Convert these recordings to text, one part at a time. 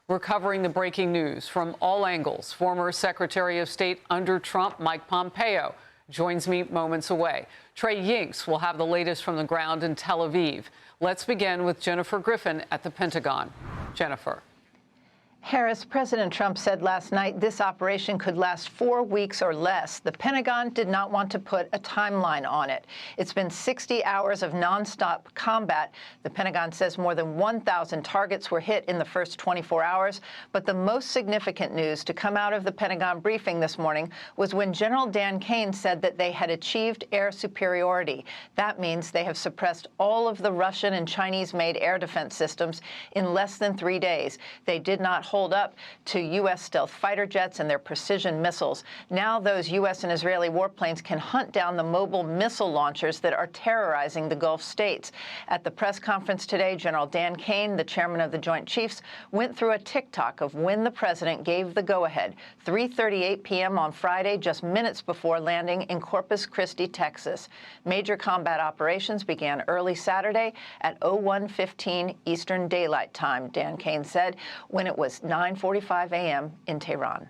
We're covering the breaking news from all angles. Former Secretary of State under Trump, Mike Pompeo, joins me moments away. Trey Yingst will have the latest from the ground in Tel Aviv. Let's begin with Jennifer Griffin at the Pentagon. Jennifer. Harris, President Trump said last night this operation could last 4 weeks or less. The Pentagon did not want to put a timeline on it. It's been 60 hours of nonstop combat. The Pentagon says more than 1,000 targets were hit in the first 24 hours. But the most significant news to come out of the Pentagon briefing this morning was when General Dan Kane said that they had achieved air superiority. That means they have suppressed all of the Russian and Chinese-made air defense systems in less than 3 days. They did not hold up to U.S. stealth fighter jets and their precision missiles. Now those U.S. and Israeli warplanes can hunt down the mobile missile launchers that are terrorizing the Gulf states. At the press conference today, General Dan Kane, the chairman of the Joint Chiefs, went through a tick-tock of when the president gave the go-ahead, 3:38 p.m. on Friday, just minutes before landing in Corpus Christi, Texas. Major combat operations began early Saturday at 01:15 Eastern Daylight Time, Dan Kane said, when it was 9:45 a.m. in Tehran.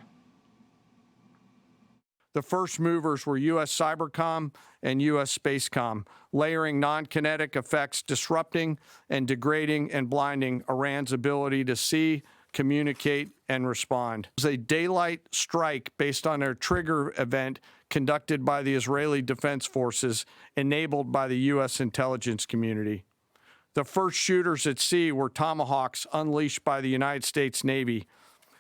The first movers were U.S. Cybercom and U.S. Spacecom, layering non-kinetic effects, disrupting and degrading and blinding Iran's ability to see, communicate, and respond. It was a daylight strike based on a trigger event conducted by the Israeli Defense Forces, enabled by the U.S. intelligence community. The first shooters at sea were Tomahawks unleashed by the United States Navy,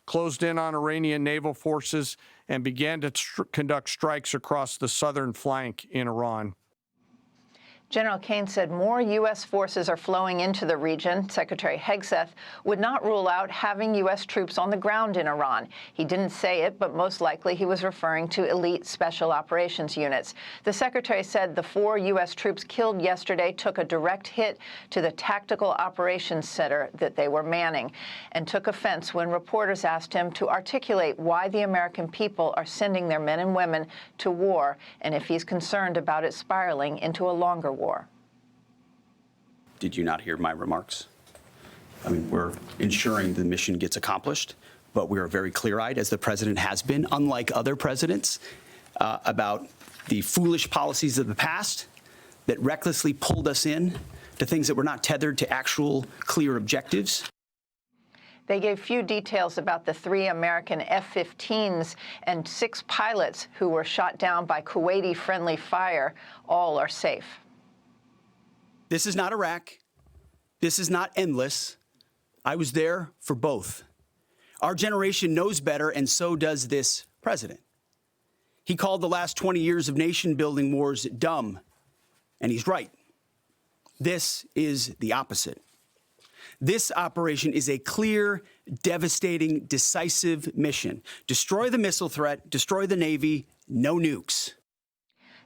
closed in on Iranian naval forces, and began to conduct strikes across the southern flank in Iran. General Kane said more U.S. forces are flowing into the region. Secretary Hegseth would not rule out having U.S. troops on the ground in Iran. He didn't say it, but most likely he was referring to elite special operations units. The secretary said the 4 U.S. troops killed yesterday took a direct hit to the tactical operations center that they were manning, and took offense when reporters asked him to articulate why the American people are sending their men and women to war, and if he's concerned about it spiraling into a longer war. Did you not hear my remarks? I mean, we're ensuring the mission gets accomplished, but we are very clear-eyed, as the president has been, unlike other presidents, about the foolish policies of the past that recklessly pulled us in to things that were not tethered to actual clear objectives. They gave few details about the 3 American F-15s and 6 pilots who were shot down by Kuwaiti friendly fire. All are safe. This is not Iraq. This is not endless. I was there for both. Our generation knows better, and so does this president. He called the last 20 years of nation-building wars dumb, and he's right. This is the opposite. This operation is a clear, devastating, decisive mission. Destroy the missile threat, destroy the Navy, no nukes.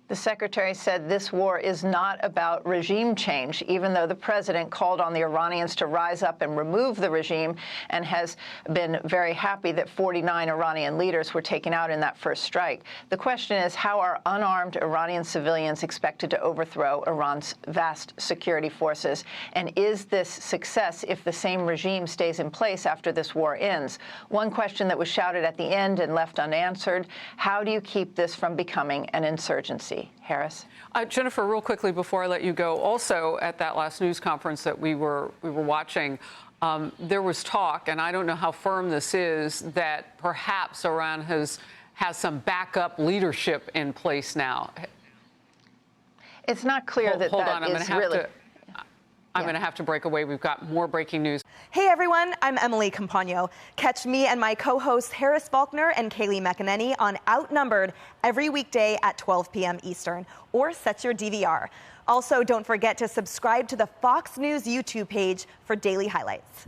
The secretary said this war is not about regime change, even though the president called on the Iranians to rise up and remove the regime, and has been very happy that 49 Iranian leaders were taken out in that first strike. The question is, how are unarmed Iranian civilians expected to overthrow Iran's vast security forces? And is this success if the same regime stays in place after this war ends? One question that was shouted at the end and left unanswered: how do you keep this from becoming an insurgency? Harris. Jennifer, real quickly before I let you go, also at that last news conference that we were watching, there was talk, and I don't know how firm this is, that perhaps Iran has some backup leadership in place now. It's not clear that hold that on, is really. I'm going to have to break away. We've got more breaking news. Hey, everyone. I'm Emily Campagno. Catch me and my co-hosts Harris Faulkner and Kaylee McEnany on Outnumbered every weekday at 12 p.m. Eastern, or set your DVR. Also, don't forget to subscribe to the Fox News YouTube page for daily highlights.